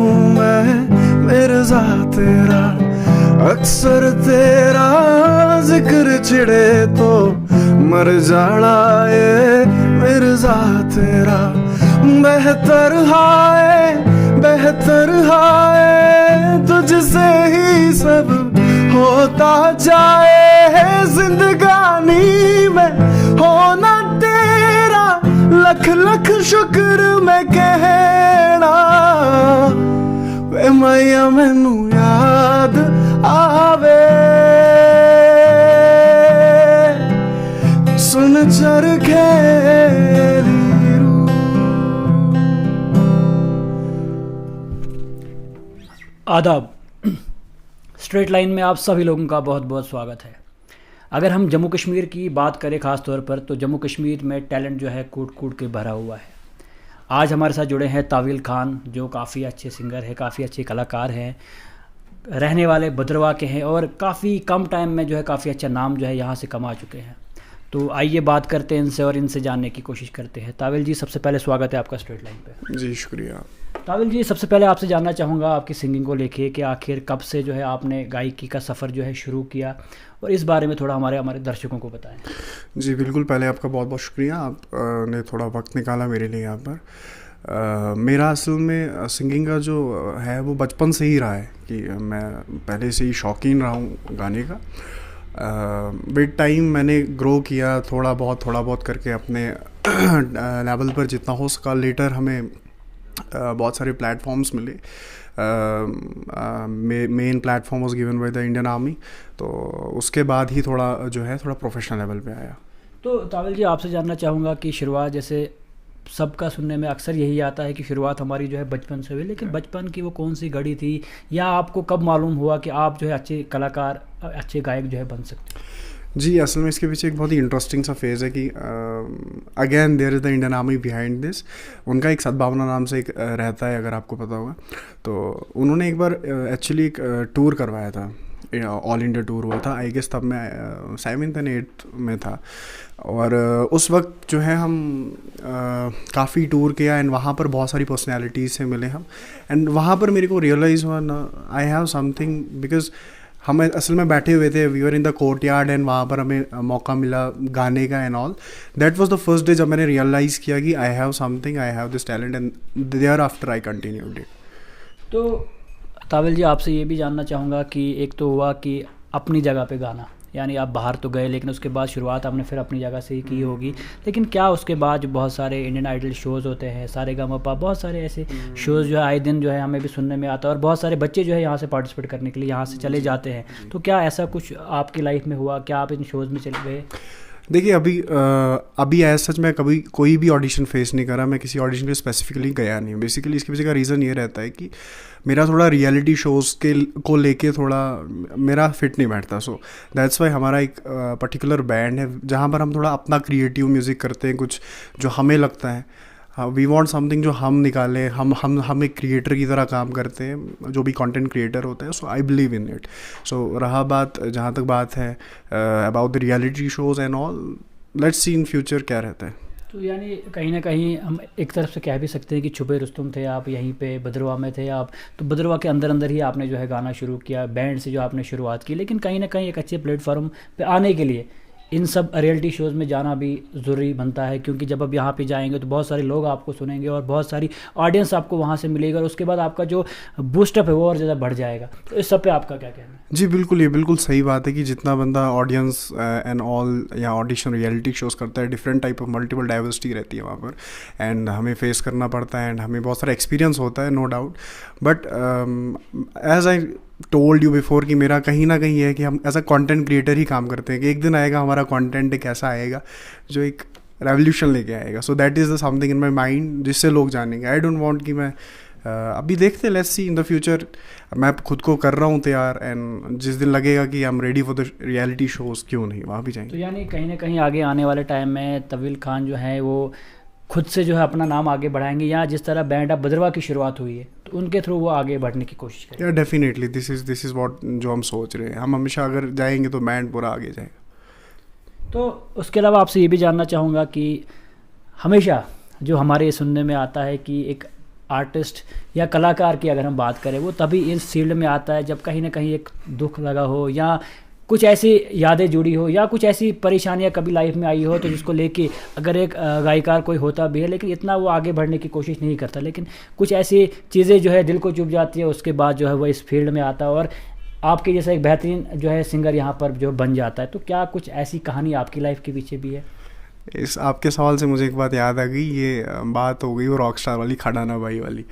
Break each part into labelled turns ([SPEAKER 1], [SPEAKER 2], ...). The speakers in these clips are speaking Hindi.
[SPEAKER 1] हूँ मैं मिर्ज़ा तेरा, अक्सर तेरा जिक्र छिड़े तो मर जाना ये मिर्ज़ा तेरा। बेहतर हाय तुझसे ही सब होता जाए, जिंदगानी में होना तेरा लख लख शुक्र मैं कहना। वे मैया मैनू याद आवे, सुन चरखे
[SPEAKER 2] आदाब। स्ट्रेट लाइन में आप सभी लोगों का बहुत बहुत स्वागत है। अगर हम जम्मू कश्मीर की बात करें ख़ास तौर पर, तो जम्मू कश्मीर में टैलेंट जो है कूट कूट के भरा हुआ है। आज हमारे साथ जुड़े हैं ताविल खान, जो काफ़ी अच्छे सिंगर हैं, काफ़ी अच्छे कलाकार हैं, रहने वाले भद्रवाह के हैं और काफ़ी कम टाइम में जो है काफ़ी अच्छा नाम जो है यहाँ से कमा चुके हैं। तो आइए बात करते हैं इनसे और इनसे जानने की कोशिश करते हैं। ताविल जी, सबसे पहले स्वागत है आपका स्ट्रेट लाइन पे।
[SPEAKER 1] जी शुक्रिया।
[SPEAKER 2] ताविल जी, सबसे पहले आपसे जानना चाहूँगा आपकी सिंगिंग को लेके कि आखिर कब से जो है आपने गायकी का सफ़र जो है शुरू किया, और इस बारे में थोड़ा हमारे दर्शकों को बताएं।
[SPEAKER 1] जी बिल्कुल, पहले आपका बहुत बहुत शुक्रिया, आपने थोड़ा वक्त निकाला मेरे लिए यहाँ पर। मेरा असल में सिंगिंग का जो है वो बचपन से ही रहा है कि मैं पहले से ही शौकीन रहा हूँ गाने का। विद टाइम मैंने ग्रो किया थोड़ा बहुत करके अपने लेवल पर जितना हो सका। लेटर हमें बहुत सारे प्लेटफॉर्म्स मिले। Main platform was given by the Indian army, तो उसके बाद ही थोड़ा प्रोफेशनल लेवल पे आया।
[SPEAKER 2] तो ताविल जी, आपसे जानना चाहूँगा कि शुरुआत, जैसे सबका सुनने में अक्सर यही आता है कि शुरुआत हमारी जो है बचपन से हुई, लेकिन बचपन की वो कौन सी घड़ी थी, या आपको कब मालूम हुआ कि आप जो है अच्छे कलाकार, अच्छे गायक जो है बन सकते हैं?
[SPEAKER 1] जी, असल में इसके पीछे एक बहुत ही इंटरेस्टिंग सा फेज़ है कि again there is the Indian army behind this. उनका एक सद्भावना नाम से एक रहता है, अगर आपको पता होगा। तो उन्होंने एक बार एक्चुअली एक टूर करवाया था, ऑल इंडिया टूर हुआ था। आई गेस तब मैं 7th and 8th में था, और उस वक्त जो है हम काफ़ी टूर किया एंड वहाँ पर बहुत सारी पर्सनैलिटीज़ से मिले हम। एंड वहाँ पर मेरे को रियलाइज़ हुआ ना, आई हैव समथिंग, बिकॉज हम असल में बैठे हुए थे, we were in the courtyard, and वहाँ पर हमें मौका मिला गाने का and all. That was the first day जब मैंने रियलाइज़ किया कि I have something, I have this talent, and thereafter I continued it.
[SPEAKER 2] तो ताविल जी, आपसे ये भी जानना चाहूँगा कि एक तो हुआ कि अपनी जगह पे गाना, यानी आप बाहर तो गए, लेकिन उसके बाद शुरुआत आपने फिर अपनी जगह से ही की होगी, लेकिन क्या उसके बाद जो बहुत सारे इंडियन आइडल शोज़ होते हैं, सारेगामापा, बहुत सारे ऐसे शोज़ जो है आए दिन जो है हमें भी सुनने में आता है, और बहुत सारे बच्चे जो है यहाँ से पार्टिसिपेट करने के लिए यहाँ से चले जाते हैं। तो क्या ऐसा कुछ आपकी लाइफ में हुआ? क्या आप इन शोज़ में चले गए?
[SPEAKER 1] देखिए, अभी एज सच मैं कभी कोई भी ऑडिशन फेस नहीं करा। मैं किसी ऑडिशन पे स्पेसिफिकली गया नहीं। बेसिकली इसके पीछे का रीज़न ये रहता है कि मेरा थोड़ा रियलिटी शोज़ को लेके थोड़ा मेरा फिट नहीं बैठता। सो दैट्स वाई हमारा एक पर्टिकुलर बैंड है जहाँ पर हम थोड़ा अपना क्रिएटिव म्यूज़िक करते हैं, कुछ जो हमें लगता है वी वांट समथिंग जो हम निकालें। हम एक क्रिएटर की तरह काम करते हैं, जो भी कंटेंट क्रिएटर होता है। सो आई बिलीव इन इट। सो रहा बात, जहाँ तक बात है about the reality shows and all, let's see in future क्या रहता है।
[SPEAKER 2] तो यानी कहीं ना कहीं हम एक तरफ से कह भी सकते हैं कि छुपे रुस्तम थे आप, यहीं पे भद्रवाह में थे आप, तो भद्रवाह के अंदर ही आपने जो है गाना शुरू किया, बैंड से जो आपने शुरुआत की, लेकिन कहीं ना कहीं एक अच्छे प्लेटफॉर्म पे आने के लिए इन सब रियलिटी शोज़ में जाना भी ज़रूरी बनता है, क्योंकि जब आप यहाँ पे जाएंगे तो बहुत सारे लोग आपको सुनेंगे और बहुत सारी ऑडियंस आपको वहाँ से मिलेगी, और उसके बाद आपका जो बूस्टअप है वो और ज़्यादा बढ़ जाएगा। तो इस सब पे आपका क्या कहना है?
[SPEAKER 1] जी बिल्कुल, ये बिल्कुल सही बात है कि जितना बंदा ऑडियंस एंड ऑल या ऑडिशन रियलिटी शोज़ करता है, different type of multiple diversity रहती है वहाँ पर, एंड हमें फेस करना पड़ता है, एंड हमें बहुत सारा एक्सपीरियंस होता है, no doubt. But as I told you before कि मेरा कहीं ना कहीं है कि हम एज अ कंटेंट क्रिएटर ही काम करते हैं कि एक दिन आएगा हमारा कंटेंट एक ऐसा आएगा जो एक रेवोल्यूशन लेके आएगा। So that is the something in my mind जिससे लोग जानेंगे। आई डोंट वांट कि मैं अभी देखते, let's see in the future. मैं खुद को कर रहा हूँ तैयार, एंड जिस दिन लगेगा कि I am ready for the reality shows, क्यों नहीं, वहाँ भी जाएंगे।
[SPEAKER 2] तो यानी कहीं ना कहीं आगे आने वाले टाइम में ताविल खान जो है वो खुद से जो है अपना नाम आगे बढ़ाएंगे, या जिस तरह बैंड ऑफ भद्रवाह की शुरुआत हुई है तो उनके थ्रू वो आगे बढ़ने की कोशिश करेंगे?
[SPEAKER 1] या डेफिनेटली दिस इज़ व्हाट जो हम सोच रहे हैं। हम हमेशा अगर जाएंगे तो बैंड पूरा आगे जाएगा।
[SPEAKER 2] तो उसके अलावा आपसे ये भी जानना चाहूँगा कि हमेशा जो हमारे सुनने में आता है कि एक आर्टिस्ट या कलाकार की अगर हम बात करें, वो तभी इस फील्ड में आता है जब कहीं ना कहीं एक दुख लगा हो या कुछ ऐसी यादें जुड़ी हो या कुछ ऐसी परेशानियां कभी लाइफ में आई हो, तो जिसको लेके अगर एक गायकार कोई होता भी है लेकिन इतना वो आगे बढ़ने की कोशिश नहीं करता, लेकिन कुछ ऐसी चीज़ें जो है दिल को चुभ जाती है, उसके बाद जो है वो इस फील्ड में आता है और आपके जैसा एक बेहतरीन जो है सिंगर यहाँ पर जो बन जाता है। तो क्या कुछ ऐसी कहानी आपकी लाइफ के पीछे भी है?
[SPEAKER 1] इस आपके सवाल से मुझे एक बात याद आ गई, ये बात हो गई वो रॉकस्टार वाली, खड़ाना भाई वाली,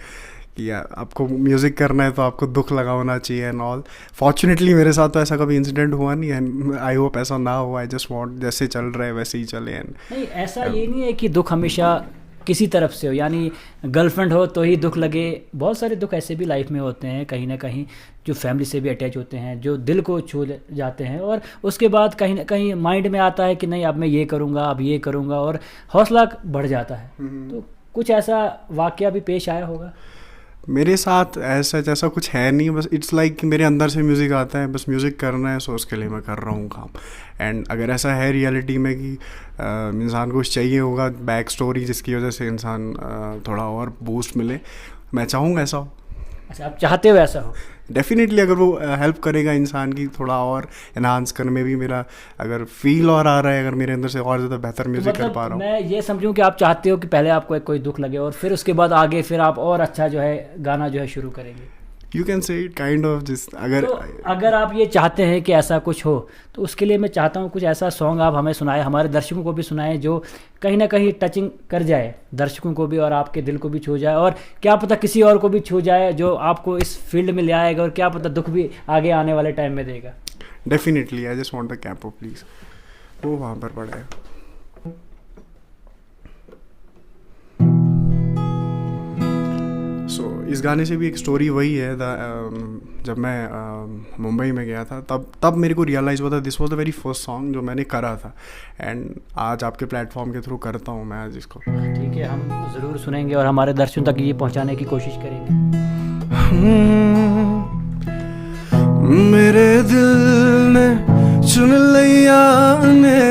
[SPEAKER 1] कि यार आपको म्यूज़िक करना है तो आपको दुख लगा होना चाहिए एंड ऑल। फॉर्चुनेटली मेरे साथ तो ऐसा कभी इंसिडेंट हुआ नहीं एंड आई होप ऐसा ना हो। आई जस्ट वांट जैसे चल रहा है वैसे ही चले। एंड
[SPEAKER 2] नहीं, ऐसा ये नहीं है कि दुख हमेशा किसी तरफ से हो, यानी गर्लफ्रेंड हो तो ही दुख लगे। बहुत सारे दुख ऐसे भी लाइफ में होते हैं कहीं ना कहीं जो फैमिली से भी अटैच होते हैं, जो दिल को छू जाते हैं और उसके बाद कहीं ना कहीं माइंड में आता है कि नहीं अब मैं ये करूँगा, अब ये करूँगा और हौसला बढ़ जाता है। तो कुछ ऐसा वाकया भी पेश आया होगा?
[SPEAKER 1] मेरे साथ ऐसा जैसा कुछ है नहीं, बस इट्स लाइक कि मेरे अंदर से म्यूज़िक आता है, बस म्यूज़िक करना है, सो उसके लिए मैं कर रहा हूँ काम। एंड अगर ऐसा है रियलिटी में कि इंसान को कुछ चाहिए होगा बैक स्टोरी जिसकी वजह से इंसान थोड़ा और बूस्ट मिले, मैं चाहूँगा ऐसा हो।
[SPEAKER 2] अच्छा, आप चाहते हो ऐसा हो?
[SPEAKER 1] डेफिनेटली अगर वो हेल्प करेगा इंसान की थोड़ा और एनहांस करने में भी, मेरा अगर फील और आ रहा है, अगर मेरे अंदर से और ज़्यादा बेहतर म्यूज़िक कर पा रहा हूँ।
[SPEAKER 2] मैं ये समझूं कि आप चाहते हो कि पहले आपको एक कोई दुख लगे और फिर उसके बाद आगे फिर आप और अच्छा जो है गाना जो है शुरू करेंगे।
[SPEAKER 1] You can say it kind of जिस
[SPEAKER 2] अगर आप ये चाहते हैं कि ऐसा कुछ हो तो उसके लिए मैं चाहता हूँ कुछ ऐसा सॉन्ग आप हमें सुनाए, हमारे दर्शकों को भी सुनाएं, जो कहीं ना कहीं टचिंग कर जाए दर्शकों को भी और आपके दिल को भी छू जाए और क्या पता किसी और को भी छू जाए जो आपको इस फील्ड में ले आएगा और क्या पता दुख भी आगे आने वाले टाइम में देगा।
[SPEAKER 1] Definitely I just want the capo please. वो वहाँ पर पड़ा है। इस गाने से भी एक स्टोरी वही है। जब मैं मुंबई में गया था तब मेरे को रियलाइज़ हुआ था this was the very first song जो मैंने करा था एंड आज आपके प्लेटफॉर्म के थ्रू करता हूँ मैं आज इसको।
[SPEAKER 2] ठीक है, हम ज़रूर सुनेंगे और हमारे दर्शकों तक ये पहुँचाने की कोशिश करेंगे।
[SPEAKER 1] मेरे दिल ने चुन लिया ने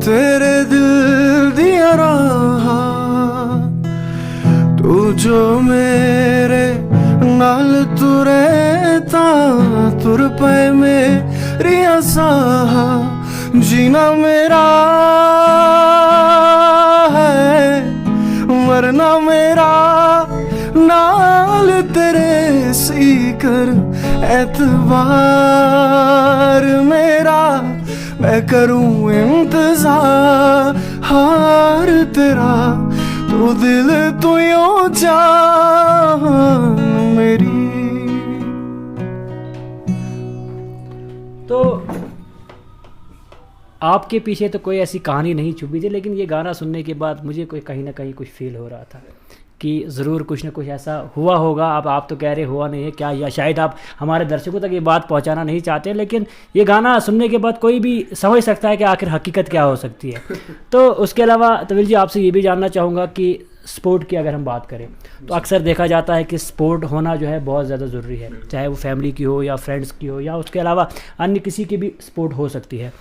[SPEAKER 1] तेरे दिल दिया रहा, तू जो मेरे नाल तुरेता तुर पे मेरी आसा, जीना मेरा है मरना मेरा, नाल तेरे सीकर एतबार मेरा, मैं करूं इंतजार हार तेरा, तू दिल तू यो जान मेरी। तो आपके पीछे तो कोई ऐसी कहानी नहीं छुपी थी, लेकिन ये गाना सुनने के बाद मुझे कोई कहीं ना कहीं कुछ फील हो रहा था कि ज़रूर कुछ ना कुछ ऐसा हुआ होगा। अब आप तो कह रहे हुआ नहीं है क्या, या शायद आप हमारे दर्शकों तक ये बात पहुंचाना नहीं चाहते, लेकिन ये गाना सुनने के बाद कोई भी समझ सकता है कि आखिर हकीकत क्या हो सकती है। तो उसके अलावा तविल जी, आपसे ये भी जानना चाहूँगा कि स्पोर्ट की अगर हम बात करें तो अक्सर देखा जाता है कि स्पोर्ट होना जो है बहुत ज़्यादा ज़रूरी है, चाहे वो फैमिली की हो या फ्रेंड्स की हो या उसके अलावा अन्य किसी की भी स्पोर्ट हो सकती है।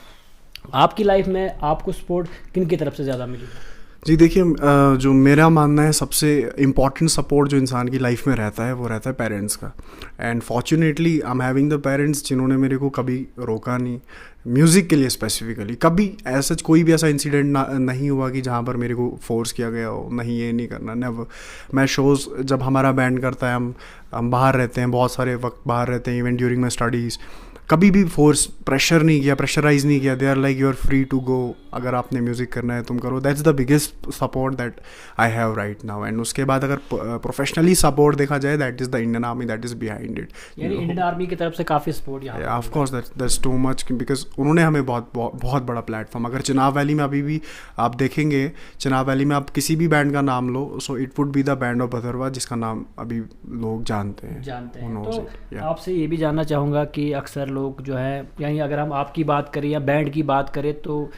[SPEAKER 1] आपकी लाइफ में आपको स्पोर्ट किन की तरफ से ज़्यादा मिली? जी देखिए, जो मेरा मानना है सबसे इम्पॉर्टेंट सपोर्ट जो इंसान की लाइफ में रहता है वो रहता है पेरेंट्स का। And fortunately I am having the parents जिन्होंने मेरे को कभी रोका नहीं म्यूज़िक के लिए स्पेसिफिकली। कभी ऐसा कोई भी ऐसा इंसिडेंट नहीं हुआ कि जहाँ पर मेरे को फोर्स किया गया हो, नहीं ये नहीं करना, नेवर। मैं शोज़ जब हमारा बैंड करता है, हम बाहर रहते हैं, बहुत सारे वक्त बाहर रहते हैं, इवन ड्यूरिंग माई स्टडीज़, कभी भी फोर्स प्रेशर नहीं किया, प्रेशराइज नहीं किया। They are like you are free to go, अगर आपने म्यूज़िक करना है तुम करो। That's the biggest support that I have right now. And उसके बाद अगर प्रोफेशनली सपोर्ट देखा जाए, that is the Indian army that is behind it.
[SPEAKER 2] यानी इंडियन आर्मी की तरफ से काफ़ी सपोर्ट यहाँ
[SPEAKER 1] of course that's too much, because उन्होंने हमें बहुत बड़ा प्लेटफॉर्म। अगर चिनाब वैली में अभी भी आप देखेंगे, चिनाब वैली में आप किसी भी बैंड का नाम लो, so it would be the band of Bhadarwah, जिसका नाम अभी लोग जानते हैं।
[SPEAKER 2] तो आपसे ये भी जानना चाहूँगा कि अक्सर लोग जो है, यानी अगर हम आपकी बात करें या बैंड की बात करें तो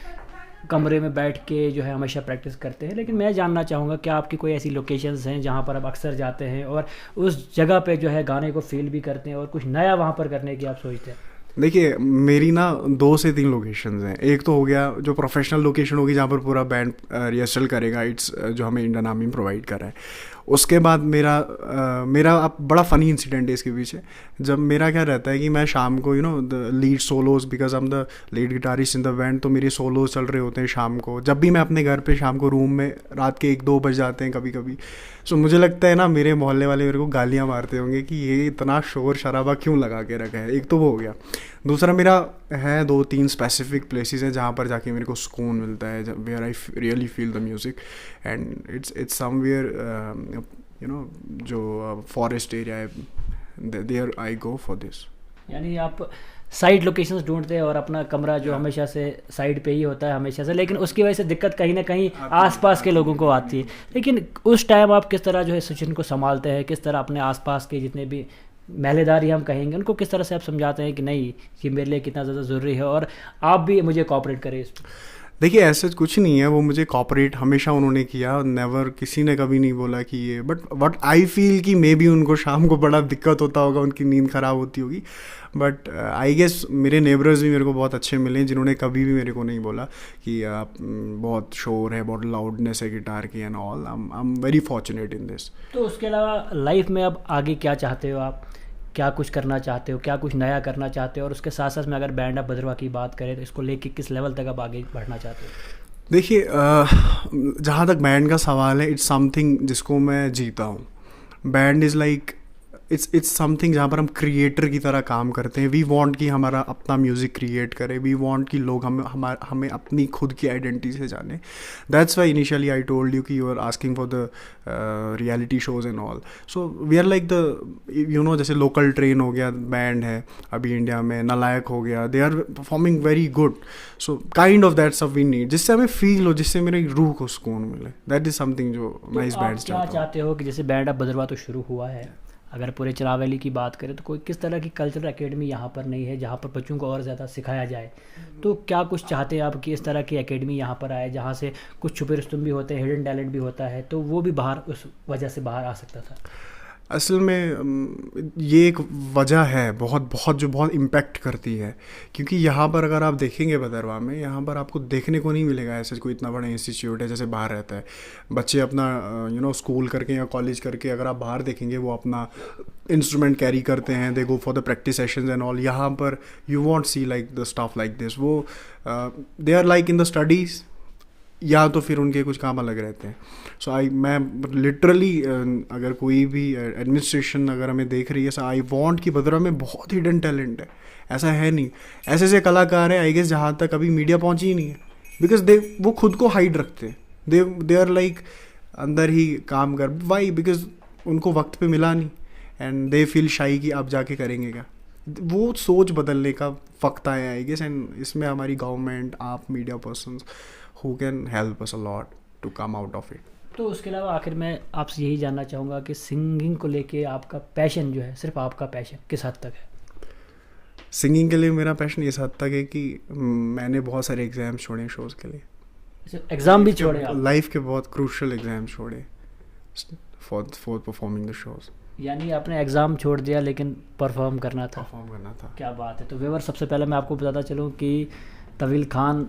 [SPEAKER 2] कमरे में बैठ के जो है हमेशा प्रैक्टिस करते हैं, लेकिन मैं जानना चाहूँगा कि आपकी कोई ऐसी लोकेशंस हैं जहाँ पर आप अक्सर जाते हैं और उस जगह पे जो है गाने को फील भी करते हैं और कुछ नया वहाँ पर करने की आप सोचते हैं?
[SPEAKER 1] देखिए, मेरी ना 2 से 3 लोकेशंस हैं। एक तो हो गया जो प्रोफेशनल लोकेशन होगी जहाँ पर पूरा बैंड रिहर्सल करेगा, इट्स जो हमें इंडियन आर्मी प्रोवाइड कर रहा है। उसके बाद मेरा अब बड़ा फ़नी इंसिडेंट है इसके पीछे। जब मेरा क्या रहता है कि मैं शाम को the lead swallows, because I am the lead guitarist in the band, तो मेरे सोलोज चल रहे होते हैं शाम को, जब भी मैं अपने घर पे शाम को रूम में रात के 1-2 बज जाते हैं कभी कभी। सो मुझे लगता है ना मेरे मोहल्ले वाले मेरे को गालियाँ मारते होंगे कि ये इतना शोर शराबा क्यों लगा के रखा है। एक तो वो हो गया। दूसरा मेरा है 2-3 स्पेसिफिक प्लेसेस हैं जहाँ पर जाके मेरे को सुकून मिलता है, where I really feel the music, and it's somewhere जो फॉरेस्ट एरिया है, there I go for this.
[SPEAKER 2] यानी आप साइड लोकेशंस ढूंढते हैं और अपना कमरा जो हमेशा से साइड पे ही होता है हमेशा से, लेकिन उसकी वजह से दिक्कत कहीं ना कहीं आसपास के लोगों को आती है। लेकिन उस टाइम आप किस तरह जो है सिचुएशन को संभालते हैं, किस तरह अपने आसपास के जितने भी महलेदारी हम कहेंगे उनको किस तरह से आप समझाते हैं कि नहीं ये मेरे लिए कितना ज़्यादा ज़रूरी है और आप भी मुझे कोऑपरेट करें इस पर?
[SPEAKER 1] देखिए ऐसा कुछ नहीं है, वो मुझे कॉपरेट हमेशा उन्होंने किया, नेवर किसी ने कभी नहीं बोला कि ये, बट व्हाट आई फील कि मे बी उनको शाम को बड़ा दिक्कत होता होगा, उनकी नींद ख़राब होती होगी। बट आई गेस मेरे नेबर्स भी मेरे को बहुत अच्छे मिले जिन्होंने कभी भी मेरे को नहीं बोला कि आप बहुत शोर है, बहुत लाउडनेस है गिटार की and all. I am very fortunate in this.
[SPEAKER 2] तो उसके अलावा लाइफ में अब आगे क्या चाहते हो आप, क्या कुछ करना चाहते हो, क्या कुछ नया करना चाहते हो, और उसके साथ साथ में अगर बैंड ऑफ भद्रवा की बात करें तो इसको लेके किस लेवल तक आप आगे बढ़ना चाहते हो?
[SPEAKER 1] देखिए जहाँ तक बैंड का सवाल है, इट्स समथिंग जिसको मैं जीता हूँ। Band is like it's something जहाँ पर हम क्रिएटर की तरह काम करते हैं। वी वांट कि हमारा अपना म्यूज़िक क्रिएट करे, वी वांट कि लोग हमें अपनी खुद की आइडेंटिटी से जाने। That's why initially I told you कि you are asking for the reality shows and all. So we are like the जैसे लोकल ट्रेन हो गया बैंड है अभी इंडिया में, नालायक हो गया, they are performing very good. So kind of that सब वी नीड, जिससे हमें फील हो, जिससे मेरी रूह को सुकून मिले। दैट इज़ समथिंग जो मैं इस बैंड से
[SPEAKER 2] चाहते हो कि जैसे बैंड ऑफ भद्रवा तो शुरू हुआ है, अगर पूरे चिनाब वैली की बात करें तो कोई किस तरह की कल्चरल एकेडमी यहाँ पर नहीं है जहाँ पर बच्चों को और ज़्यादा सिखाया जाए, तो क्या कुछ चाहते हैं आप कि इस तरह की एकेडमी यहाँ पर आए जहाँ से कुछ छुपे रुस्तम भी होते हैं, हिडन टैलेंट भी होता है, तो वो भी बाहर उस वजह से बाहर आ सकता था?
[SPEAKER 1] असल में ये एक वजह है बहुत जो बहुत इम्पैक्ट करती है, क्योंकि यहाँ पर अगर आप देखेंगे भद्रवा में, यहाँ पर आपको देखने को नहीं मिलेगा ऐसे कोई इतना बड़ा इंस्टीट्यूट है जैसे बाहर रहता है। बच्चे अपना स्कूल करके या कॉलेज करके अगर आप बाहर देखेंगे वो अपना इंस्ट्रूमेंट कैरी करते हैं, they go for the practice sessions and all. यहाँ पर you won't see like the staff like this. वो they are like in the studies, या तो फिर उनके कुछ काम अलग रहते हैं। सो मैं लिटरली अगर कोई भी एडमिनिस्ट्रेशन अगर हमें देख रही है, सो आई वांट कि भद्रवा में बहुत हिडन टैलेंट है, ऐसा है नहीं, ऐसे कलाकार हैं आई गेस जहाँ तक अभी मीडिया पहुँची ही नहीं है, बिकॉज वो खुद को हाइड रखते हैं, दे आर लाइक अंदर ही काम कर। वाई? बिकॉज उनको वक्त पे मिला नहीं एंड दे फील शाई कि आप जाके करेंगे क्या। वो सोच बदलने का वक्त आया आई गेस, एंड इसमें हमारी गवर्नमेंट, आप media persons who can help us a lot to come out of it.
[SPEAKER 2] तो उसके अलावा आखिर मैं आपसे यही जानना चाहूँगा कि सिंगिंग को लेके आपका पैशन जो है, सिर्फ आपका पैशन किस हद तक है?
[SPEAKER 1] सिंगिंग के लिए मेरा पैशन इस हद तक है कि मैंने बहुत सारे एग्ज़ाम छोड़े शोज़ के लिए।
[SPEAKER 2] एग्ज़ाम भी छोड़े आप?
[SPEAKER 1] लाइफ के बहुत क्रूशल एग्ज़ाम छोड़े फॉर परफॉर्मिंग द शोज़।
[SPEAKER 2] यानी आपने एग्ज़ाम छोड़ दिया लेकिन परफॉर्म करना था?
[SPEAKER 1] परफॉर्म करना था।
[SPEAKER 2] क्या बात है। तो व्यूअर, सबसे पहले मैं आपको बताता चलूँ कि तवील खान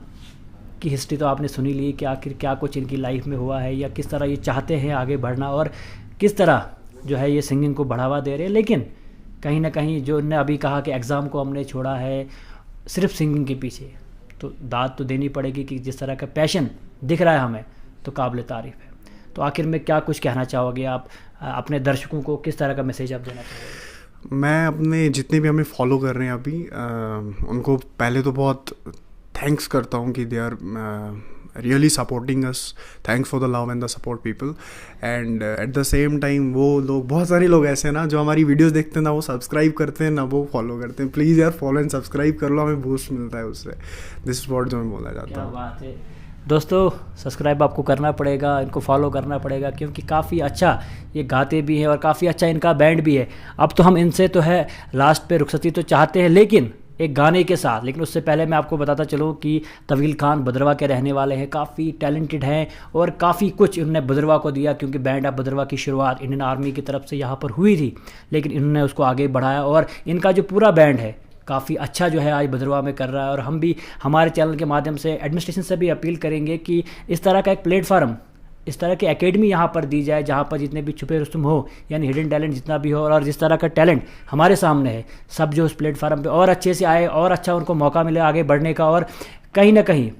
[SPEAKER 2] की हिस्ट्री तो आपने सुनी ली कि आखिर क्या कुछ इनकी लाइफ में हुआ है या किस तरह ये चाहते हैं आगे बढ़ना और किस तरह जो है ये सिंगिंग को बढ़ावा दे रहे हैं। लेकिन कहीं ना कहीं जो उन्होंने अभी कहा कि एग्ज़ाम को हमने छोड़ा है सिर्फ सिंगिंग के पीछे, तो दाद तो देनी पड़ेगी कि जिस तरह का पैशन दिख रहा है हमें तो काबिल तारीफ़ है। तो आखिर में क्या कुछ कहना चाहोगे आप अपने दर्शकों को, किस तरह का मैसेज आप देना चाहोगे?
[SPEAKER 1] मैं अपने जितने भी हमें फॉलो कर रहे हैं अभी उनको पहले तो बहुत थैंक्स करता हूँ कि they are really supporting us. Thanks for the love and the support people. And at the same time वो लोग, बहुत सारे लोग ऐसे हैं ना जो हमारी वीडियोस देखते हैं ना वो सब्सक्राइब करते हैं ना वो फॉलो करते हैं। प्लीज़ यार फॉलो एंड सब्सक्राइब कर लो, हमें बूस्ट मिलता है उससे। दिस इज व्हाट जो मैं बोलना चाहता हूँ।
[SPEAKER 2] क्या बात है दोस्तों, सब्सक्राइब आपको करना पड़ेगा, इनको फॉलो करना पड़ेगा क्योंकि काफ़ी अच्छा ये गाते भी हैं और काफ़ी अच्छा इनका बैंड भी है। अब तो हम इनसे तो है लास्ट पे रुखसती तो चाहते हैं लेकिन एक गाने के साथ, लेकिन उससे पहले मैं आपको बताता चलूँ कि तवील खान भद्रवा के रहने वाले हैं, काफ़ी टैलेंटेड हैं और काफ़ी कुछ इन्होंने भद्रवा को दिया क्योंकि बैंड ऑफ भद्रवा की शुरुआत इंडियन आर्मी की तरफ से यहाँ पर हुई थी, लेकिन इन्होंने उसको आगे बढ़ाया और इनका जो पूरा बैंड है काफ़ी अच्छा जो है आज भद्रवा में कर रहा है। और हम भी हमारे चैनल के माध्यम से एडमिनिस्ट्रेशन से भी अपील करेंगे कि इस तरह का एक प्लेटफार्म इस तरह की एकेडमी यहाँ पर दी जाए जहाँ पर जितने भी छुपे रुस्तम हो, यानी हिडन टैलेंट जितना भी हो, और जिस तरह का टैलेंट हमारे सामने है, सब जो उस प्लेटफार्म पे और अच्छे से आए और अच्छा उनको मौका मिले आगे बढ़ने का। और कहीं ना कहीं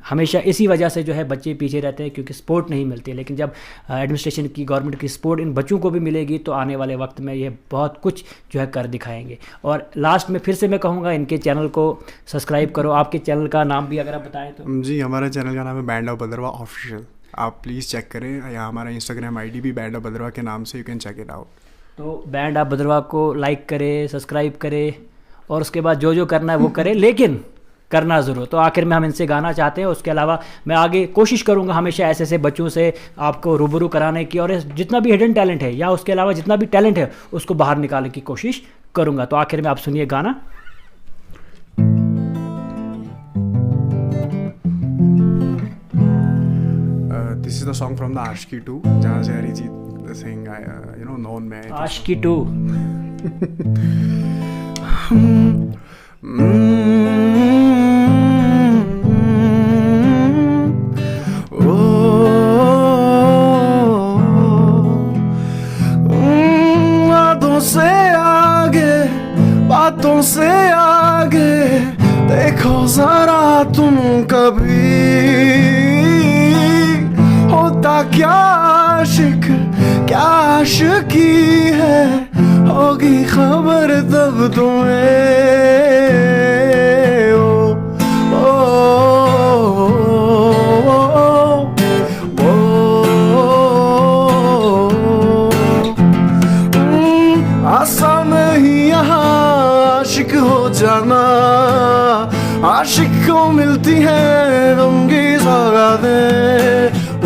[SPEAKER 2] हमेशा इसी वजह से जो है बच्चे पीछे रहते हैं, क्योंकि सपोर्ट नहीं मिलती है। लेकिन जब एडमिनिस्ट्रेशन की, गवर्नमेंट की सपोर्ट इन बच्चों को भी मिलेगी तो आने वाले वक्त में ये बहुत कुछ जो है कर दिखाएंगे। और लास्ट में फिर से मैं कहूँगा, इनके चैनल को सब्सक्राइब करो। आपके चैनल का नाम भी अगर आप बताएं तो।
[SPEAKER 1] जी, हमारे चैनल का नाम है बैंड ऑफ भद्रवा ऑफिशियल, आप प्लीज़ चेक करें, या हमारा इंस्टाग्राम आईडी भी बैंड ऑफ भद्रवा के नाम से, you can check it out.
[SPEAKER 2] तो बैंड ऑफ भद्रवा को लाइक करें, सब्सक्राइब करें, और उसके बाद जो जो करना है वो करें, लेकिन करना ज़रूर। तो आखिर में हम इनसे गाना चाहते हैं। उसके अलावा मैं आगे कोशिश करूंगा हमेशा ऐसे ऐसे बच्चों से आपको रूबरू कराने की, और जितना भी हिडन टैलेंट है या उसके अलावा जितना भी टैलेंट है उसको बाहर निकालने की कोशिश करूंगा। तो आखिर में आप सुनिए गाना।
[SPEAKER 1] This is the song from the Aashiqui 2, जहाँ से अरिजीत सिंह नोन में
[SPEAKER 2] आशिकी 2।
[SPEAKER 1] बातों से आगे देखो जरा तुम कभी, होता क्या आशिक, क्या आशिकी है, होगी खबर तब तुम्हें। ओ, आसान नहीं यहाँ आशिक हो जाना, आशिक को मिलती है गम की सौगातें।